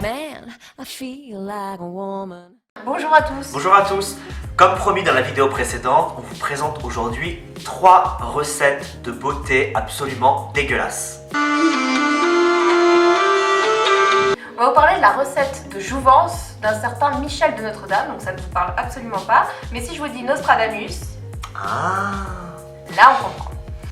Man, I feel like a woman. Bonjour à tous. Bonjour à tous. Comme promis dans la vidéo précédente, on vous présente aujourd'hui 3 recettes de beauté absolument dégueulasses. On va vous parler de la recette de jouvence d'un certain Michel de Notre-Dame, donc ça ne vous parle absolument pas. Mais si je vous dis Nostradamus, là on comprend.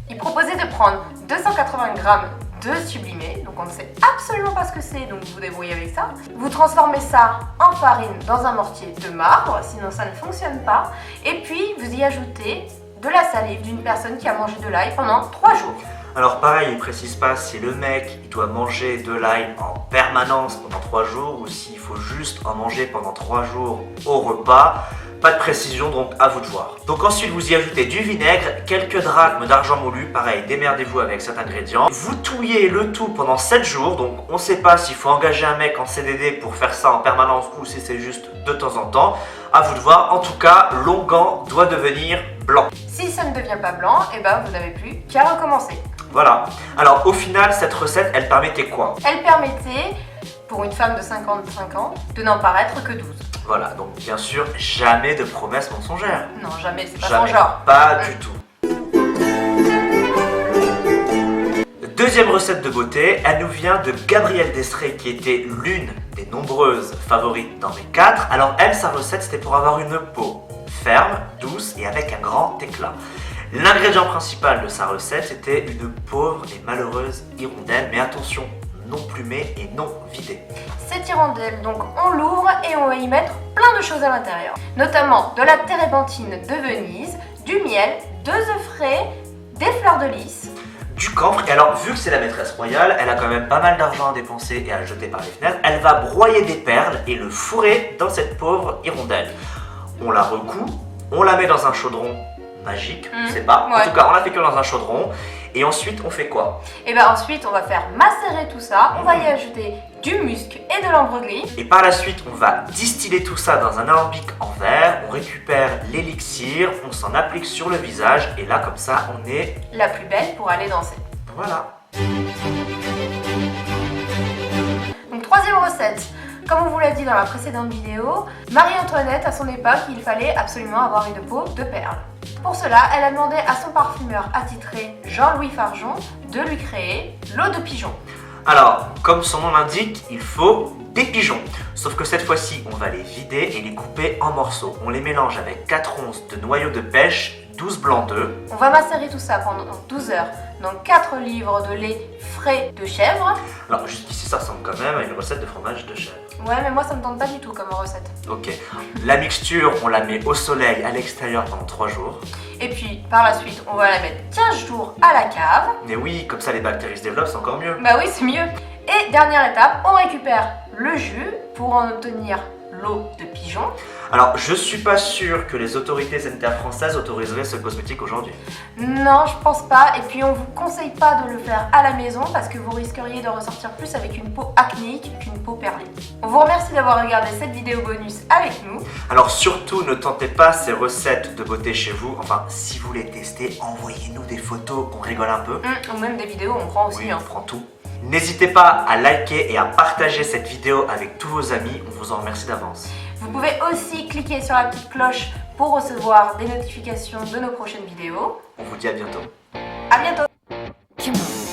Il proposait de prendre 280 grammes de sublimé, donc on ne sait absolument pas ce que c'est, donc vous vous débrouillez avec ça. Vous transformez ça en farine dans un mortier de marbre, sinon ça ne fonctionne pas. Et puis vous y ajoutez de la salive d'une personne qui a mangé de l'ail pendant 3 jours. Alors pareil, il précise pas si le mec il doit manger de l'ail en permanence pendant 3 jours ou s'il faut juste en manger pendant 3 jours au repas. Pas de précision, donc à vous de voir. Donc ensuite vous y ajoutez du vinaigre, quelques drachmes d'argent moulu, pareil, démerdez-vous avec cet ingrédient. Vous touillez le tout pendant 7 jours, donc on sait pas s'il faut engager un mec en CDD pour faire ça en permanence ou si c'est juste de temps en temps. À vous de voir, en tout cas, l'onguent doit devenir blanc. Si ça ne devient pas blanc, et ben vous n'avez plus qu'à recommencer. Voilà. Alors au final, cette recette, elle permettait quoi? Elle permettait, pour une femme de 55 ans, de n'en paraître que 12. Voilà, donc bien sûr, jamais de promesses mensongères. Non, jamais, c'est pas Jamais, son genre. pas du tout. Deuxième recette de beauté, elle nous vient de Gabrielle Destrée qui était l'une des nombreuses favorites dans mes 4. Alors elle, sa recette, c'était pour avoir une peau ferme, douce et avec un grand éclat. L'ingrédient principal de sa recette, c'était une pauvre et malheureuse hirondelle, mais attention, non plumée et non vidée. Cette hirondelle, donc on l'ouvre et on va y mettre plein de choses à l'intérieur. Notamment de la térébenthine de Venise, du miel, 2 œufs frais, des fleurs de lys, du camphre. Et alors, vu que c'est la maîtresse royale, elle a quand même pas mal d'argent à dépenser et à jeter par les fenêtres. Elle va broyer des perles et le fourrer dans cette pauvre hirondelle. On la recoue, on la met dans un chaudron magique, je sais pas. Ouais. En tout cas, on la fait que dans un chaudron. Et ensuite, on fait quoi? Et bien ensuite on va faire macérer tout ça, on va y ajouter du musc et de l'ambre gris. Et par la suite, on va distiller tout ça dans un alambic en verre. On récupère l'élixir, on s'en applique sur le visage. Et là, comme ça, on est... La plus belle pour aller danser. Voilà. Donc troisième recette. Comme on vous l'a dit dans la précédente vidéo, Marie-Antoinette, à son époque, il fallait absolument avoir une peau de perle. Pour cela, elle a demandé à son parfumeur attitré Jean-Louis Fargeon de lui créer l'eau de pigeon. Alors, comme son nom l'indique, il faut des pigeons. Sauf que cette fois-ci, on va les vider et les couper en morceaux. On les mélange avec 4 onces de noyau de pêche, 12 blancs d'œufs. On va macérer tout ça pendant 12 heures dans 4 livres de lait frais de chèvre. Alors, jusqu'ici, ça ressemble quand même à une recette de fromage de chèvre. Ouais, mais moi ça me tente pas du tout comme recette. Ok. La mixture, on la met au soleil à l'extérieur pendant 3 jours. Et puis par la suite, on va la mettre 15 jours à la cave. Mais oui, comme ça les bactéries se développent, c'est encore mieux. Bah oui, c'est mieux. Et dernière étape, on récupère le jus pour en obtenir l'eau de pigeon. Alors, je suis pas sûr que les autorités sanitaires françaises autoriseraient ce cosmétique aujourd'hui. Non, je pense pas. Et puis on vous conseille pas de le faire à la maison parce que vous risqueriez de ressortir plus avec une peau acnéique qu'une peau perlée. On vous remercie d'avoir regardé cette vidéo bonus avec nous. Alors surtout, ne tentez pas ces recettes de beauté chez vous. Enfin, si vous les testez, envoyez-nous des photos, on rigole un peu. Ou même des vidéos, on prend aussi. Oui, on prend tout. N'hésitez pas à liker et à partager cette vidéo avec tous vos amis, on vous en remercie d'avance. Vous pouvez aussi cliquer sur la petite cloche pour recevoir des notifications de nos prochaines vidéos. On vous dit à bientôt. À bientôt. Come on.